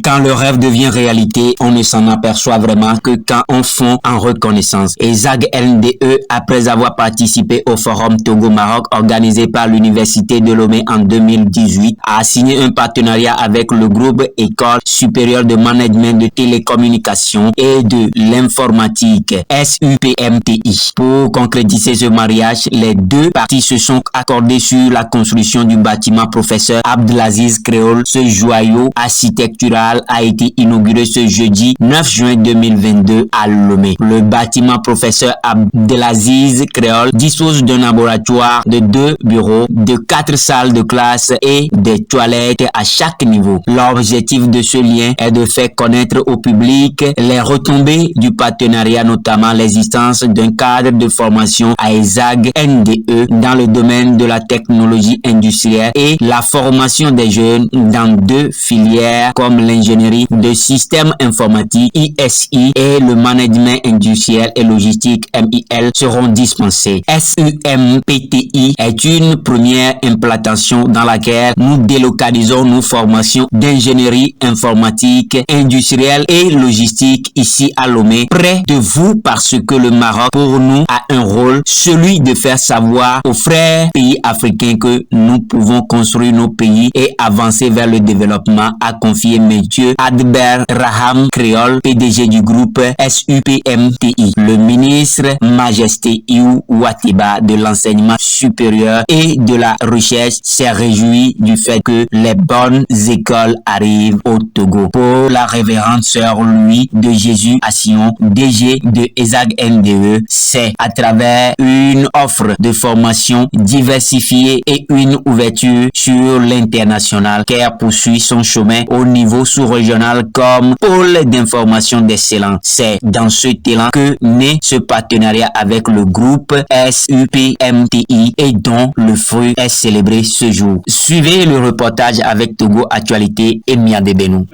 Quand le rêve devient réalité, on ne s'en aperçoit vraiment que quand on fond en reconnaissance. Et ZAG LNDE, après avoir participé au forum Togo-Maroc organisé par l'Université de Lomé en 2018, a signé un partenariat avec le groupe École supérieure de management de télécommunications et de l'informatique, SUPMTI. Pour concrétiser ce mariage, les deux parties se sont accordées sur la construction du bâtiment Professeur Abdelaziz Créole. Ce joyau architectural a été inauguré ce jeudi 9 juin 2022 à Lomé. Le bâtiment Professeur Abdelaziz Créole dispose d'un laboratoire, de 2 bureaux, de 4 salles de classe et des toilettes à chaque niveau. L'objectif de ce lien est de faire connaître au public les retombées du partenariat, notamment l'existence d'un cadre de formation à ZAG NDE dans le domaine de la technologie industrielle et la formation des jeunes dans 2 filières comme l'ingénierie de systèmes informatiques ISI et le management industriel et logistique MIL seront dispensés. SUMPTI est une première implantation dans laquelle nous délocalisons nos formations d'ingénierie informatique, industrielle et logistique ici à Lomé, près de vous, parce que le Maroc pour nous a un rôle, celui de faire savoir aux frères pays africains que nous pouvons construire nos pays et avancer vers le développement, a confié M. Adbert Raham Créole, PDG du groupe SUPMTI. Le ministre Majesté Iou Ouatiba de l'enseignement supérieur et de la recherche s'est réjoui du fait que les bonnes écoles arrivent au Togo. Pour la révérende sœur Louis de Jésus à Sion, DG de ZAG NDE, c'est à travers une offre de formation diversifiée et une ouverture sur l'international qu'elle poursuit son chemin au niveau sous-régional comme pôle d'information d'excellence. C'est dans ce élan que naît ce partenariat avec le groupe SUPMTI et dont le fruit est célébré ce jour. Suivez le reportage avec Togo Actualité et Mia Benou.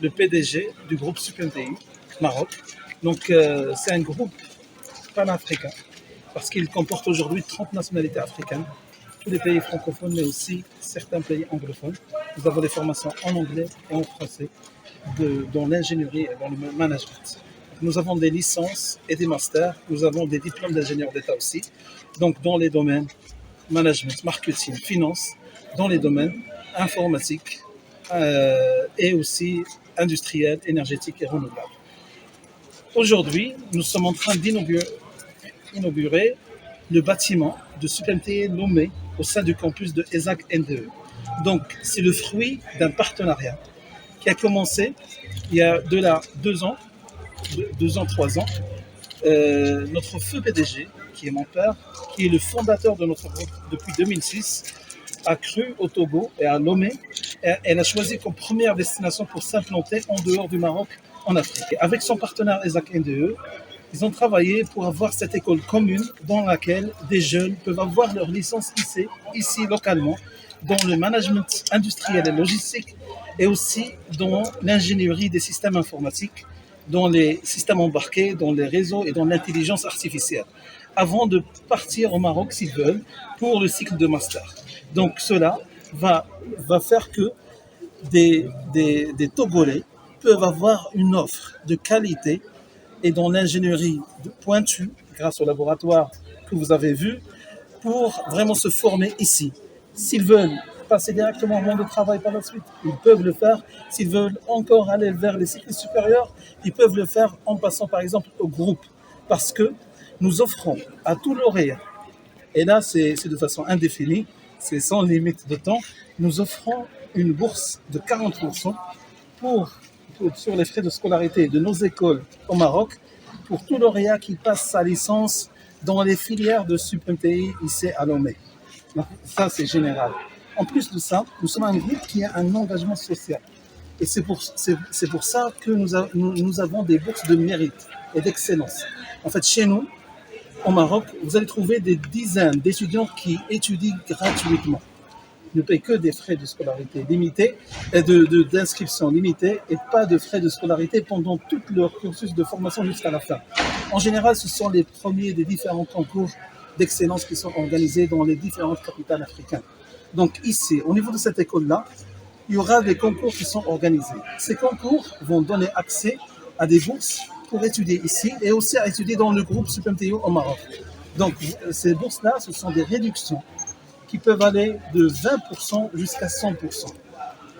Le PDG du groupe SUPMTI Maroc. Donc c'est un groupe panafricain parce qu'il comporte aujourd'hui 30 nationalités africaines, tous les pays francophones mais aussi certains pays anglophones. Nous avons des formations en anglais et en français dans l'ingénierie et dans le management. Nous avons des licences et des masters, nous avons des diplômes d'ingénieur d'État aussi, donc dans les domaines management, marketing, finance, dans les domaines informatiques et aussi industriels, énergétiques et renouvelables. Aujourd'hui, nous sommes en train d'inaugurer le bâtiment de SUPMTI Lomé au sein du campus de ZAG NDE. Donc, c'est le fruit d'un partenariat qui a commencé il y a de là 2 ans, 3 ans. Notre feu PDG, qui est mon père, qui est le fondateur de notre groupe depuis 2006, a cru au Togo et à Lomé. Elle a choisi comme première destination pour s'implanter en dehors du Maroc, en Afrique. Et avec son partenaire ZAG NDE, ils ont travaillé pour avoir cette école commune dans laquelle des jeunes peuvent avoir leur licence ici localement, dans le management industriel et logistique et aussi dans l'ingénierie des systèmes informatiques, dans les systèmes embarqués, dans les réseaux et dans l'intelligence artificielle, avant de partir au Maroc s'ils veulent pour le cycle de master. Donc cela va faire que des Togolais peuvent avoir une offre de qualité et dans l'ingénierie pointue, grâce au laboratoire que vous avez vu, pour vraiment se former ici. S'ils veulent passer directement au monde du travail par la suite, ils peuvent le faire. S'ils veulent encore aller vers les cycles supérieurs, ils peuvent le faire en passant par exemple au groupe. Parce que nous offrons à tout lauréat, et là c'est de façon indéfinie, c'est sans limite de temps, nous offrons une bourse de 40% sur les frais de scolarité de nos écoles au Maroc pour tout lauréat qui passe sa licence dans les filières de SUPMTI ici à Lomé. Donc, ça, c'est général. En plus de ça, nous sommes un groupe qui a un engagement social. Et c'est pour ça que nous avons des bourses de mérite et d'excellence. En fait, chez nous, au Maroc, vous allez trouver des dizaines d'étudiants qui étudient gratuitement. ne paye que des frais de scolarité limités et d'inscription limitée et pas de frais de scolarité pendant tout leur cursus de formation jusqu'à la fin. En général, ce sont les premiers des différents concours d'excellence qui sont organisés dans les différentes capitales africaines. Donc ici, au niveau de cette école-là, il y aura des concours qui sont organisés. Ces concours vont donner accès à des bourses pour étudier ici et aussi à étudier dans le groupe SUPEMTEO au Maroc. Donc ces bourses-là, ce sont des réductions qui peuvent aller de 20% jusqu'à 100%.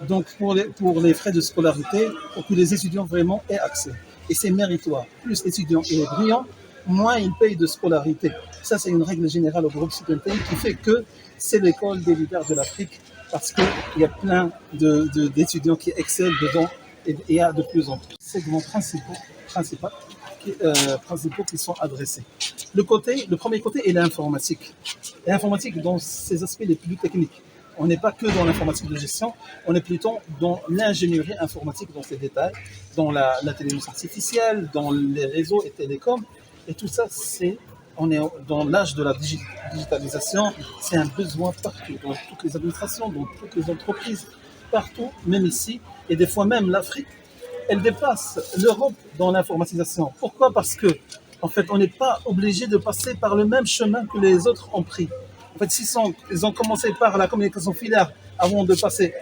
Donc pour les frais de scolarité, pour que les étudiants vraiment aient accès. Et c'est méritoire. Plus l'étudiant est brillant, moins il paye de scolarité. Ça, c'est une règle générale au groupe SUPEMTEO qui fait que c'est l'école des leaders de l'Afrique parce qu'il y a plein d'étudiants qui excellent dedans et il y a de plus en plus. Segments principaux qui sont adressés. Le premier côté est l'informatique. L'informatique dans ses aspects les plus techniques. On n'est pas que dans l'informatique de gestion, on est plutôt dans l'ingénierie informatique dans ses détails, dans l'intelligence artificielle, dans les réseaux et télécoms. Et tout ça, on est dans l'âge de la digitalisation, c'est un besoin partout, dans toutes les administrations, dans toutes les entreprises, partout, même ici. Et des fois même l'Afrique, elle dépasse l'Europe dans l'informatisation. Pourquoi? Parce que, en fait, on n'est pas obligé de passer par le même chemin que les autres ont pris. En fait, ils ont commencé par la communication filaire avant de passer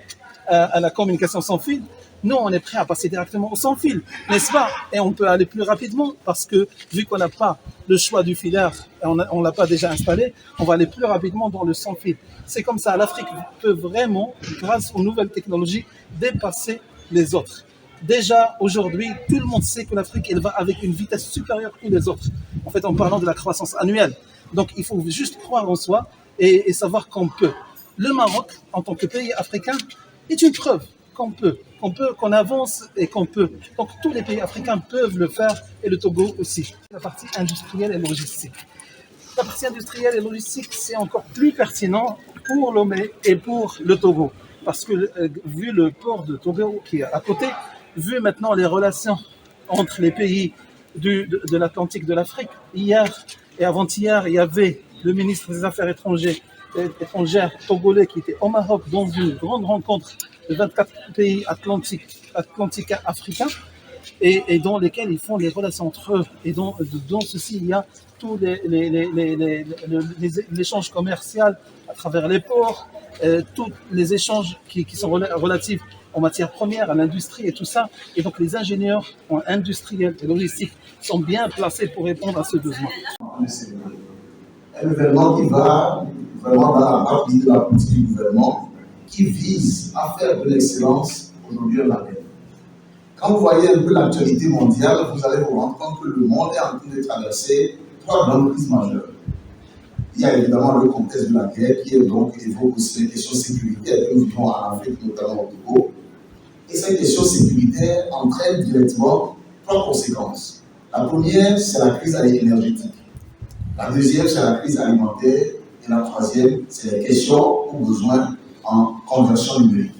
à la communication sans fil. Nous, on est prêt à passer directement au sans fil, n'est-ce pas? Et on peut aller plus rapidement parce que, vu qu'on n'a pas le choix du filaire, et on ne l'a pas déjà installé, on va aller plus rapidement dans le sans fil. C'est comme ça, l'Afrique peut vraiment, grâce aux nouvelles technologies, dépasser les autres. Déjà, aujourd'hui, tout le monde sait que l'Afrique, elle va avec une vitesse supérieure que les autres. En fait, en parlant de la croissance annuelle. Donc, il faut juste croire en soi et savoir qu'on peut. Le Maroc, en tant que pays africain, est une preuve qu'on avance et qu'on peut. Donc, tous les pays africains peuvent le faire et le Togo aussi. La partie industrielle et logistique. La partie industrielle et logistique, c'est encore plus pertinent pour Lomé et pour le Togo. Parce que, vu le port de Togo qui est à côté, vu maintenant les relations entre les pays de l'Atlantique de l'Afrique, hier et avant-hier, il y avait le ministre des Affaires étrangères togolais qui était au Maroc dans une grande rencontre de 24 pays atlantiques africains et dans lesquels ils font les relations entre eux. Et dans ceci, il y a tous l'échange commercial à travers les ports, tous les échanges qui sont relatifs en matière première, à l'industrie et tout ça. Et donc les ingénieurs en industriel et logistique sont bien placés pour répondre à ce besoin. Un événement qui va vraiment dans la partie de la politique du gouvernement qui vise à faire de l'excellence aujourd'hui en Afrique. Quand vous voyez un peu l'actualité mondiale, vous allez vous rendre compte que le monde est en train de traverser 3 grandes crises majeures. Il y a évidemment le contexte de la guerre qui évoque aussi les questions sécuritaires que nous vivons en Afrique, notamment au Togo. Et ces questions sécuritaires entraînent directement 3 conséquences. La première, c'est la crise énergétique. La deuxième, c'est la crise alimentaire. Et la troisième, c'est les questions ou besoins en conversion numérique.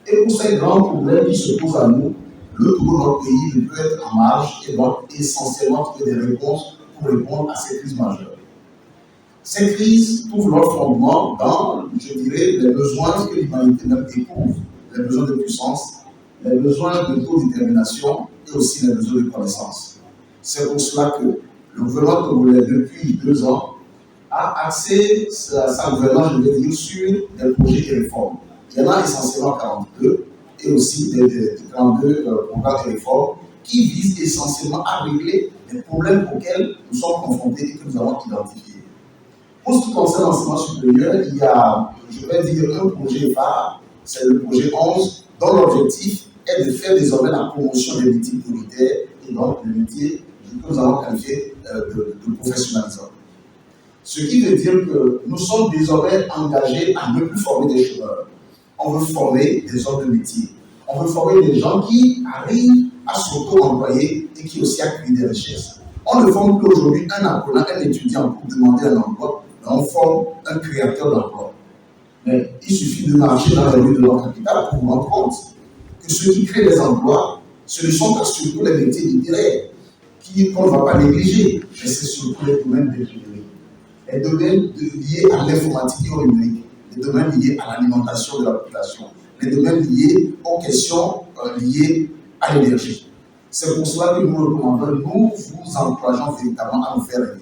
Et pour ces grands problèmes qui se posent à nous, le Togo, notre pays, ne peut être en marge et doit essentiellement trouver des réponses pour répondre à ces crises majeures. Ces crises trouvent leur fondement dans, je dirais, les besoins que l'humanité même éprouve, les besoins de puissance, les besoins d'autodétermination et aussi les besoins de connaissance. C'est pour cela que le gouvernement togolais, depuis 2 ans, a axé sa gouvernance, je vais dire, sur des projets de réforme. Il y en a essentiellement 42 et aussi des 32 programmes de réforme qui visent essentiellement à régler les problèmes auxquels nous sommes confrontés et que nous avons identifiés. Pour ce qui concerne l'enseignement supérieur, il y a, je vais dire, un projet phare, c'est le projet 11, dont l'objectif est de faire désormais la promotion des métiers prioritaires et donc le métier que nous allons qualifier de professionnalisant. Ce qui veut dire que nous sommes désormais engagés à ne plus former des chômeurs. On veut former des hommes de métier. On veut former des gens qui arrivent à s'auto-employer et qui aussi accueillent des richesses. On ne forme plus aujourd'hui un apprenant, un étudiant pour demander un emploi, mais on forme un créateur d'emploi. Mais il suffit de marcher dans les rues de notre capitale pour vous rendre compte que ceux qui créent des emplois, ce ne sont pas surtout les métiers littéraires qu'on ne va pas négliger, mais c'est surtout les domaines d'ingénierie. Les domaines liés à l'informatique et au numérique. les domaines liés à l'alimentation de la population, les domaines liés aux questions liées à l'énergie. C'est pour cela que nous recommandons, nous vous encourageons véritablement à nous faire rêver.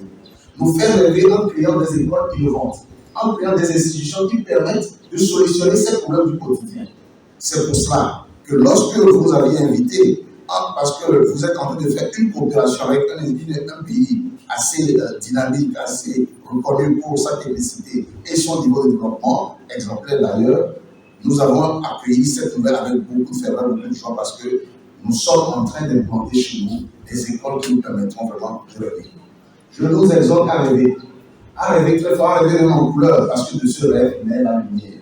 Nous faire rêver en créant des écoles innovantes, en créant des institutions qui permettent de solutionner ces problèmes du quotidien. C'est pour cela que lorsque vous nous aviez invité, parce que vous êtes en train de faire une coopération avec un pays assez dynamique, assez reconnu pour sa technicité et son niveau de développement, exemplaire d'ailleurs, nous avons accueilli cette nouvelle avec beaucoup de ferveur, beaucoup de joie, parce que nous sommes en train d'implanter chez nous des écoles qui nous permettront vraiment de rêver. Je nous exhorte à rêver très fort, à rêver même en couleur, parce que de ce rêve naît la lumière.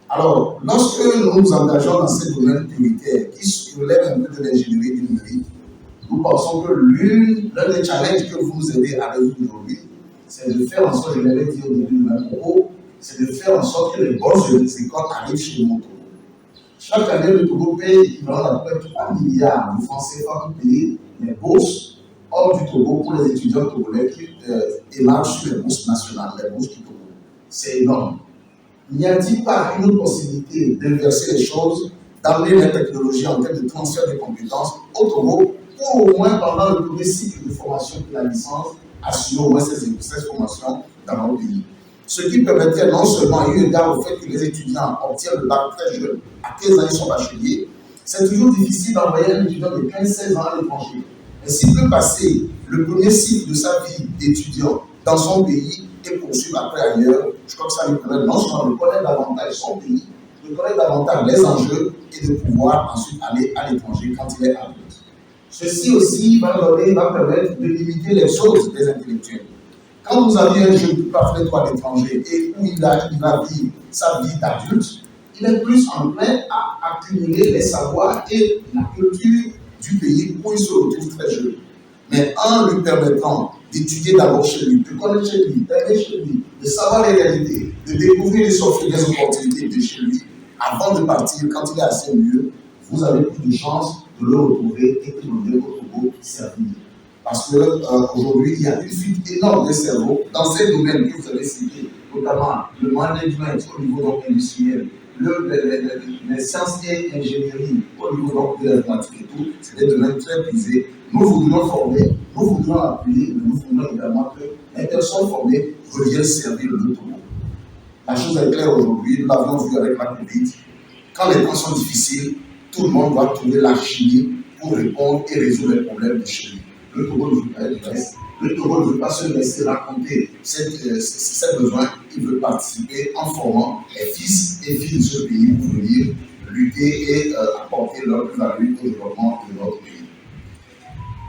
Alors, lorsque nous nous engageons dans ces domaines prioritaires qui relèvent un peu de l'ingénierie numérique, nous pensons que l'un des challenges que vous nous aidez à résoudre aujourd'hui, c'est de faire en sorte, je l'avais dit au début de mon propos, c'est de faire en sorte que les bonnes écoles arrivent chez nous au Togo. Chaque année, le Togo paye l'équivalent d'à peu près 3 milliards de francs CFA pour payer les bourses hors du Togo pour les étudiants togolais qui émargent sur les bourses nationales, les bourses du Togo. C'est énorme. N'y a-t-il pas une autre possibilité d'inverser les choses, d'amener les technologies en termes de transfert de compétences au Togo, pour au moins pendant le premier cycle de formation de la licence, assurer au moins ces formations dans nos pays? Ce qui permettrait non seulement, eu égard au fait que les étudiants obtiennent le bac très jeune, à 15 ans ils sont bacheliers, c'est toujours difficile d'envoyer un étudiant de 15-16 ans à l'étranger. Mais s'il peut passer le premier cycle de sa vie d'étudiant dans son pays et poursuivre après ailleurs, je crois que ça lui permet non seulement de connaître davantage son pays, de connaître davantage les enjeux et de pouvoir ensuite aller à l'étranger quand il est adulte. Ceci aussi va permettre de limiter les choses des intellectuels. Quand vous avez un jeune qui part faire à l'étranger et où il va vivre sa vie d'adulte, il est plus enclin à accumuler les savoirs et la culture du pays où il se retrouve très jeune. Mais en lui permettant d'étudier d'abord chez lui, de connaître chez lui, d'aller chez lui, de savoir les réalités, de découvrir et s'offrir des opportunités de chez lui, avant de partir, quand il est assez mieux, vous avez plus de chances de le retrouver et de le donner au Togo servir. Parce qu'aujourd'hui, il y a une fuite énorme des cerveaux dans ces domaines que vous avez cités, notamment le management au niveau industriel, les sciences et ingénierie au niveau de l'informatique et tout, c'est des domaines très prisés. Nous voudrions former, nous voudrions appuyer, mais nous voudrions également que les personnes formées reviennent servir le Togo. La chose est claire aujourd'hui, nous l'avons vu avec la Covid. Quand les temps sont difficiles, tout le monde doit trouver la chimie pour répondre et résoudre les problèmes de chez lui. Le Togo ne veut pas être reste. Le Togo ne veut pas se laisser raconter ses besoins. Il veut participer en formant les fils et filles de ce pays pour venir lutter et apporter leur plus-value au développement de notre pays.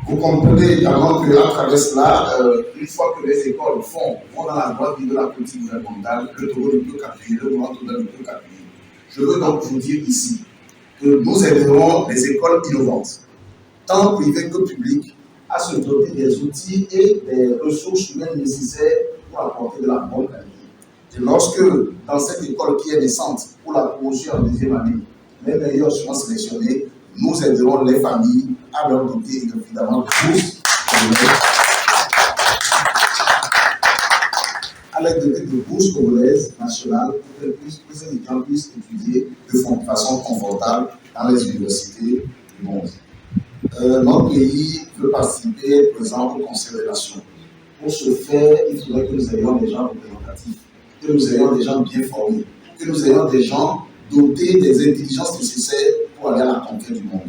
Vous comprenez également qu'à travers cela, une fois que les écoles vont dans la droite de la politique gouvernementale, le Togo ne peut qu'appuyer, le gouvernement togolais ne peut qu'appuyer. Je veux donc vous dire ici que nous aiderons les écoles innovantes, tant privées que publiques, à se doter des outils et des ressources humaines nécessaires pour apporter de la bonne qualité. Et lorsque, dans cette école qui est naissante, pour la promotion en deuxième année, les meilleurs seront sélectionnés, nous aiderons les familles à leur doter évidemment de bourses, à l'aide de bourses congolaises nationales pour que ces étudiants puissent étudier de façon confortable dans les universités du monde. Notre pays peut participer, être présent au Conseil des Nations. Pour ce faire, il faudrait que nous ayons des gens représentatifs, que nous ayons des gens bien formés, que nous ayons des gens dotés des intelligences nécessaires pour aller à la conquête du monde.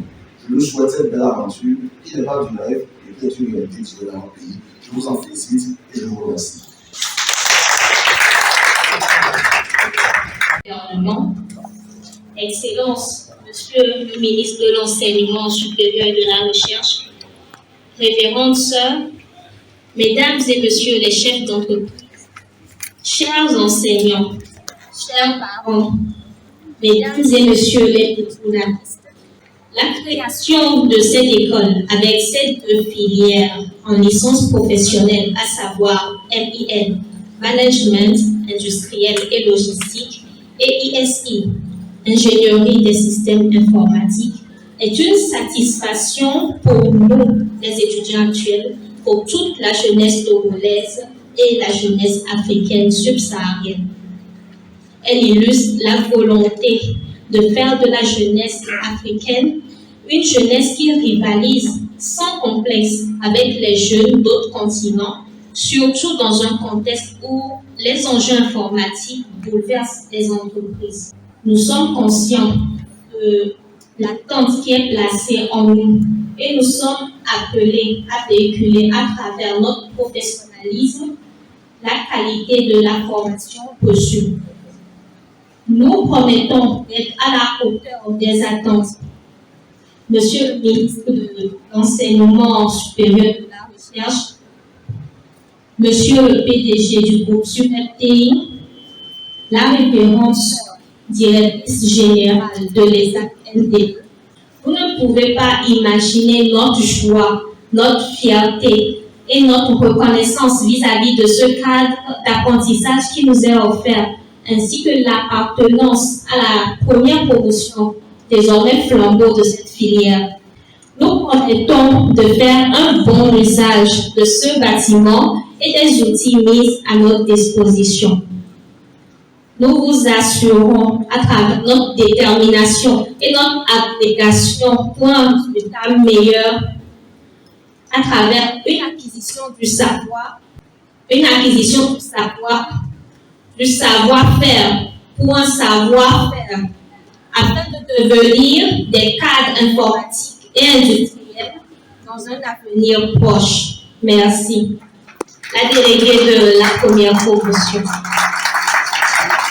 Je nous souhaite cette belle aventure qui n'est pas du rêve et qui est une réalité qui se dans notre pays. Je vous en félicite et je vous remercie. Excellence, Monsieur le ministre de l'Enseignement supérieur et de la Recherche, révérentes sœurs, Mesdames et Messieurs les chefs d'entreprise, chers enseignants, chers parents, Mesdames et Messieurs les journalistes, la création de cette école avec ces deux filières en licence professionnelle, à savoir MIN, Management industriel et logistique, et ISI, Ingénierie des systèmes informatiques, est une satisfaction pour nous, les étudiants actuels, pour toute la jeunesse togolaise et la jeunesse africaine subsaharienne. elle illustre la volonté de faire de la jeunesse africaine une jeunesse qui rivalise sans complexe avec les jeunes d'autres continents, surtout dans un contexte où les enjeux informatiques bouleversent les entreprises. Nous sommes conscients de l'attente qui est placée en nous et nous sommes appelés à véhiculer à travers notre professionnalisme la qualité de la formation reçue. Nous promettons d'être à la hauteur des attentes. Monsieur le ministre de l'Enseignement supérieur de la Recherche, Monsieur le PDG du groupe SUPEPTI, la révérende directrice générale de l'ESAC NDE, vous ne pouvez pas imaginer notre joie, notre fierté et notre reconnaissance vis-à-vis de ce cadre d'apprentissage qui nous est offert, ainsi que l'appartenance à la première promotion, désormais flambeau de cette filière. Nous promettons de faire un bon usage de ce bâtiment et des outils mis à notre disposition. Nous vous assurons, à travers notre détermination et notre abnégation pour un résultat meilleur, à travers une acquisition du savoir, du savoir-faire pour un savoir-faire, afin de devenir des cadres informatiques et industriels dans un avenir proche. Merci. La déléguée de la première promotion.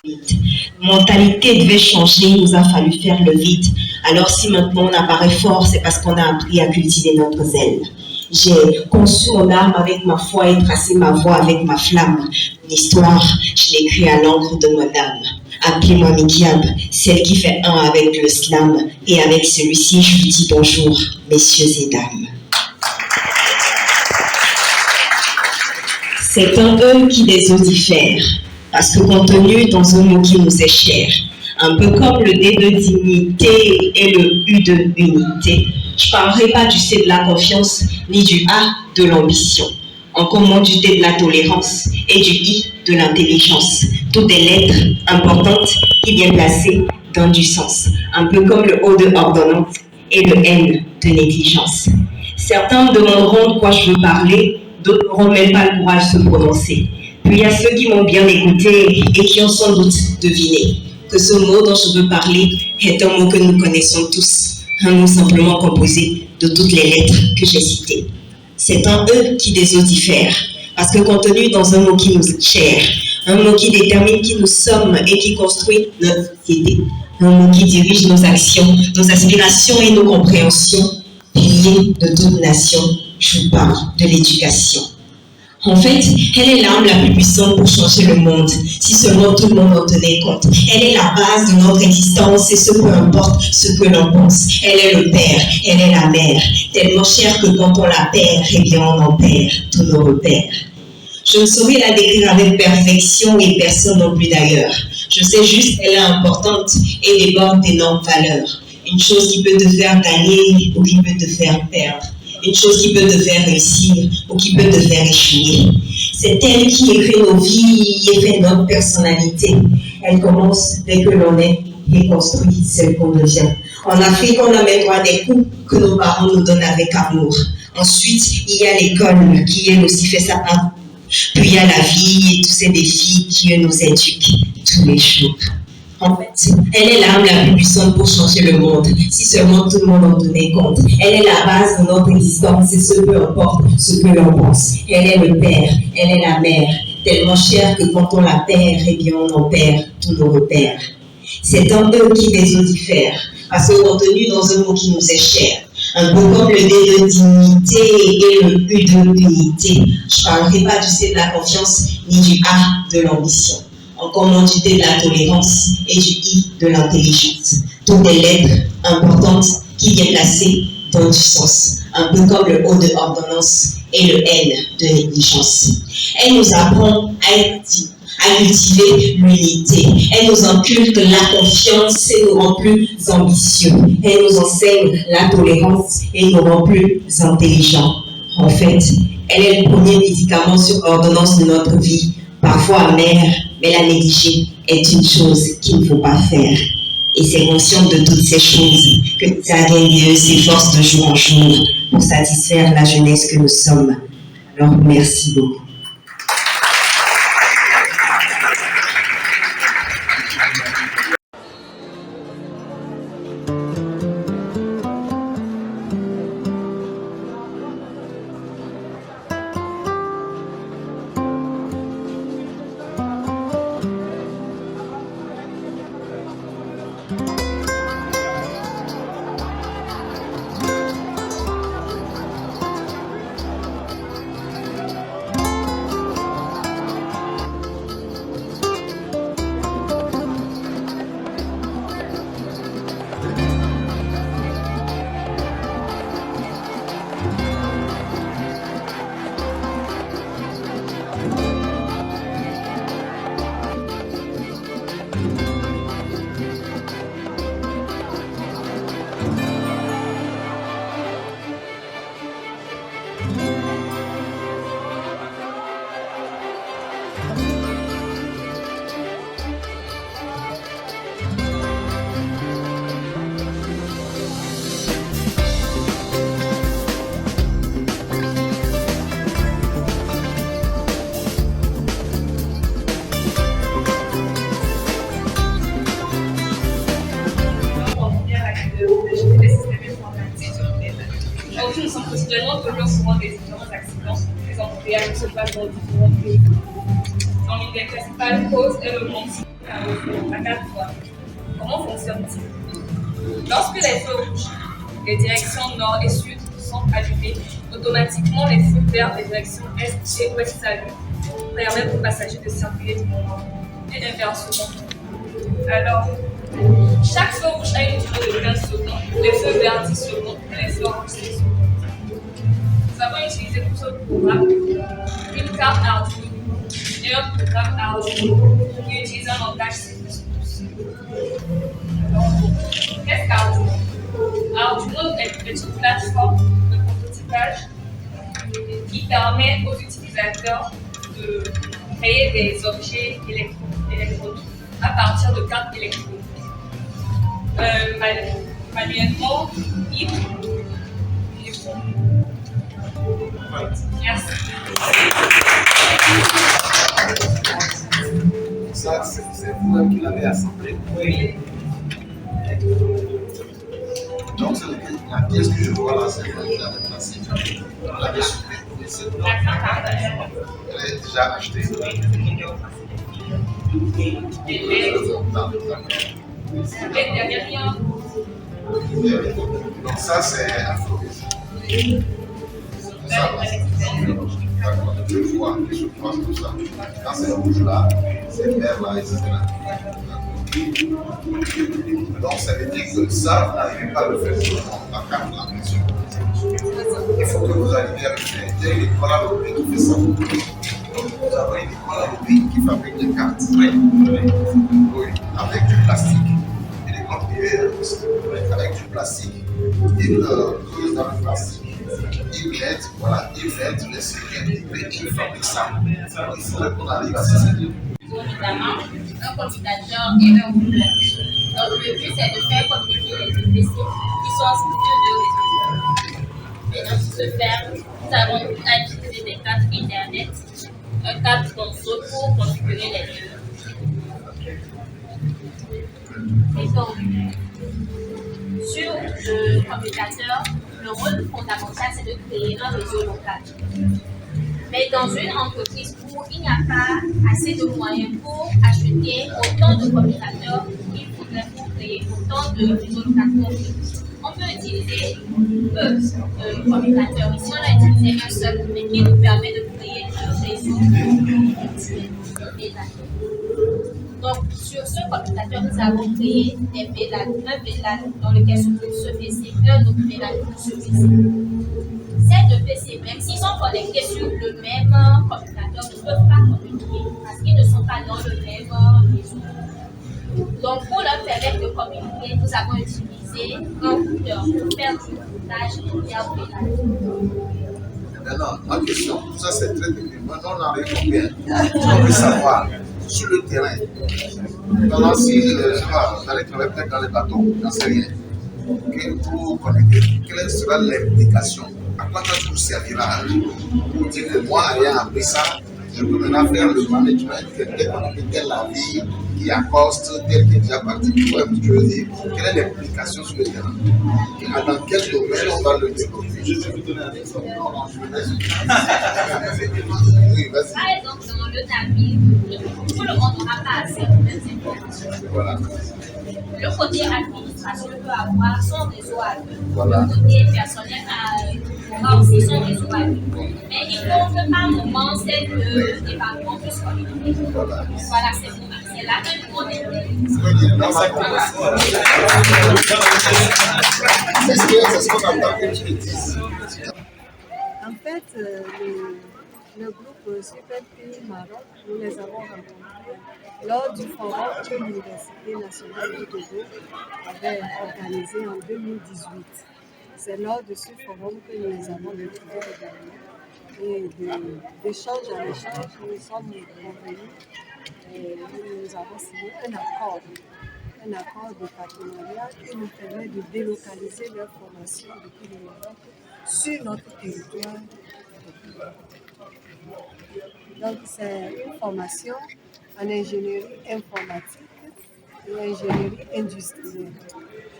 La mentalité devait changer, il nous a fallu faire le vide. Alors si maintenant on apparaît fort, c'est parce qu'on a appris à cultiver notre zèle. J'ai conçu mon âme avec ma foi et tracé ma voie avec ma flamme. Mon histoire, je l'ai écrite à l'encre de mon âme. Appelez-moi Mikiab, celle qui fait un avec le slam. Et avec celui-ci, je vous dis bonjour, messieurs et dames. C'est un E qui des eaux diffère, parce que contenu dans un mot qui nous est cher. Un peu comme le D de dignité et le U de unité. Je ne parlerai pas du C de la confiance, ni du A de l'ambition. Encore moins du D de la tolérance et du I de l'intelligence. Toutes des lettres importantes qui bien placées dans du sens. Un peu comme le O de ordonnance et le N de négligence. Certains me demanderont de quoi je veux parler, d'autres n'auront même pas le courage de se prononcer. Puis il y a ceux qui m'ont bien écouté et qui ont sans doute deviné que ce mot dont je veux parler est un mot que nous connaissons tous, un mot simplement composé de toutes les lettres que j'ai citées. C'est un E qui des eaux diffère, parce que contenu dans un mot qui nous est cher, un mot qui détermine qui nous sommes et qui construit notre société, un mot qui dirige nos actions, nos aspirations et nos compréhensions, pilier de toute nation, je vous parle de l'éducation. En fait, elle est l'arme la plus puissante pour changer le monde, si seulement tout le monde en tenait compte. Elle est la base de notre existence et ce peu importe ce que l'on pense. Elle est le père, elle est la mère, tellement chère que quand on la perd, eh bien on en perd tous nos repères. Je ne saurais la décrire avec perfection et personne non plus d'ailleurs. Je sais juste qu'elle est importante et déborde d'énormes valeurs. Une chose qui peut te faire gagner ou qui peut te faire perdre. Une chose qui peut te faire réussir ou qui peut te faire échouer. C'est elle qui écrit nos vies et fait notre personnalité. Elle commence dès que l'on est et construit celle qu'on devient. En Afrique, on a même droit des coups que nos parents nous donnent avec amour. Ensuite, il y a l'école qui, elle aussi, fait sa part. Puis il y a la vie et tous ces défis qui nous éduquent tous les jours. En fait, elle est l'arme la plus puissante pour changer le monde, si seulement tout le monde en tenait compte. Elle est la base de notre existence et ce peu importe ce que l'on pense. Elle est le père, elle est la mère, tellement chère que quand on la perd, eh bien on en perd tous nos repères. C'est un peu qui des eaux diffère, parce que contenu dans un mot qui nous est cher. Un peu comme le D de dignité et le U de unité. Je ne parlerai pas du C de la confiance ni du A de l'ambition. Encore moins du D de la tolérance et du I de l'intelligence. Toutes des lettres importantes qui viennent placer dans du sens. Un peu comme le O de ordonnance et le N de négligence. Elle nous apprend à cultiver l'unité. Elle nous inculque la confiance et nous rend plus ambitieux. Elle nous enseigne la tolérance et nous rend plus intelligents. En fait, elle est le premier médicament sur ordonnance de notre vie parfois amère, mais la négliger est une chose qu'il ne faut pas faire. Et c'est conscient de toutes ces choses que Zag NDE s'efforce de jour en jour pour satisfaire la jeunesse que nous sommes. Alors, merci beaucoup. Aujourd'hui, nous sommes quotidiennement toujours souvent des différents accidents, des embouteillages qui se passent dans différents pays. En une des principales causes est le manque à 4 fois. Comment fonctionne-t-il? Lorsque les feux rouges des directions nord et sud sont allumés, automatiquement les feux verts des directions est et ouest s'allument, permettent aux passagers de circuler du moment et inversement. Alors, chaque feu rouge a une durée de 15 secondes, les feux verts 10 secondes et les feux rouges 10 secondes. Nous avons utilisé pour ce programme une carte Arduino et un programme Arduino qui utilise un langage C++. Qu'est-ce qu'Arduino? Arduino est une plateforme de prototypage qui permet aux utilisateurs de créer des objets électroniques à partir de cartes électroniques. Manuellement, libre et bon. Merci. Ça, c'est vous qui l'avez assemblé. Oui. Donc, la pièce que je vois là, c'est la classique. Vous l'avez supprimée, c'est blanc. Elle est déjà achetée. Donc ça c'est Afrovision. Ça, je vois tout ça. Quand c'est rouge là, c'est vert là, etc. Donc ça veut dire que ça, vous n'arrivez pas à le faire seulement la carte de la pression. Il faut que vous arriviez à le faire. Il y a une école à l'OP qui fait ça. Nous avons une école à l'OP qui fabrique des cartes. Oui, avec du plastique. Et des comptes aussi. Avec du plastique. Ils creusent dans le plastique. Ils mettent les circuits et ils fabriquent ça. Il faudrait qu'on arrive à ces équipes. Évidemment, un commutateur et un routeur. Donc le but c'est de faire communiquer les deux PC qui sont inspirés de réseaux. Maintenant pour ce faire, nous avons utilisé des cartes Internet, un câble console pour configurer les deux. Et donc, sur le commutateur, le rôle fondamental c'est de créer un réseau local. Mais dans une entreprise où il n'y a pas assez de moyens pour acheter autant de communicateurs, il faudrait pour créer autant de réseaux locaux. On peut utiliser peu de communicateurs. Ici, on a utilisé un seul, mais qui nous permet de créer un réseau virtuel. Donc, sur ce communicateur, nous avons créé des VLAN, un VLAN dans lequel se trouve ce PC, un autre VLAN pour ce PC. Ces deux PC, même s'ils sont connectés sur le même communicateur, ne peuvent pas communiquer parce qu'ils ne sont pas dans le même réseau. Donc, pour leur permettre de communiquer, nous avons utilisé un routeur pour faire du routage via VLAN. Maintenant, ma question, tout ça c'est très technique. Maintenant, on arrive combien? On veut savoir, sur le terrain, pendant si, je sais pas, vous allez travailler peut-être dans les bateaux, j'en sais rien. Pour connecter, quelle sera l'implication? À quoi ça vous servira? Pour dire que moi, ayant appris ça, je peux maintenant faire le management, tel navire qui accoste, tel qui est déjà parti. Je veux dire, quelle est l'implication sur le terrain? Dans quel domaine on va le développer? Je vais vous donner un exemple. Non, je vais oui, vas-y. Par exemple, dans le navire, tout le monde n'aura pas assez de informations. Voilà. Le côté administration peut avoir son réseau à lui. Voilà. Le côté personnel aura aussi son réseau à lui. Mais il faut que par moment, ces deux départements puissent communiquer. Voilà, c'est là que nous on est. C'est ce qu'on entend que tu dises. En fait, le groupe Super Pays Maroc, nous les avons rencontrés lors du forum que l'Université nationale du Togo avait organisé en 2018. C'est lors de ce forum que nous les avons retrouvés également. Et d'échange en échange, nous sommes convenus et nous avons signé un accord de partenariat qui nous permet de délocaliser leur formation depuis le Maroc sur notre territoire. Donc c'est une formation en ingénierie informatique et ingénierie industrielle.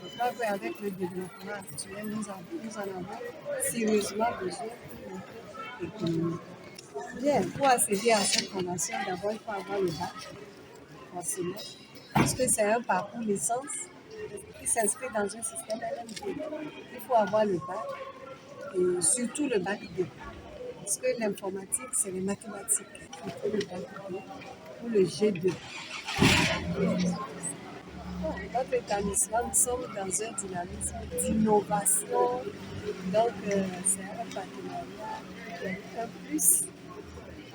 Je crois qu'avec le développement actuel, nous en avons sérieusement besoin pour notre économie. Bien, pour accéder à cette formation, d'abord il faut avoir le bac, forcément, parce que c'est un parcours licence qui s'inscrit dans un système LMD. Il faut avoir le bac, et surtout le bac D. Parce que l'informatique, c'est les mathématiques. Il faut le bac D ou le G2. Notre établissement, nous sommes dans un dynamisme d'innovation. Donc, c'est un partenariat qui est un plus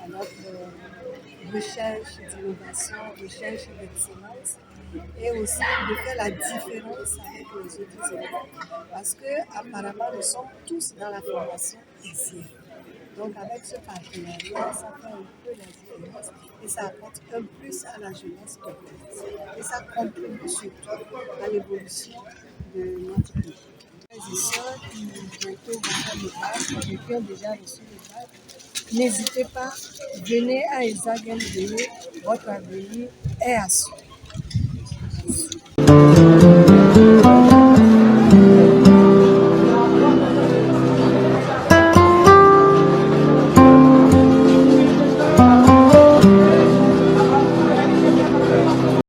à notre recherche d'innovation, recherche d'excellence et aussi de faire la différence avec les autres élèves. Parce qu'apparemment, nous sommes tous dans la formation ici. Donc, avec ce partenariat, ça fait un peu la différence et ça apporte un plus à la jeunesse togolaise. Et ça contribue surtout à l'évolution de notre pays. Les étudiants qui bientôt vont faire le bac, qui ont déjà reçu le bac, n'hésitez pas, venez à ESAG LDE, votre avenir est assuré.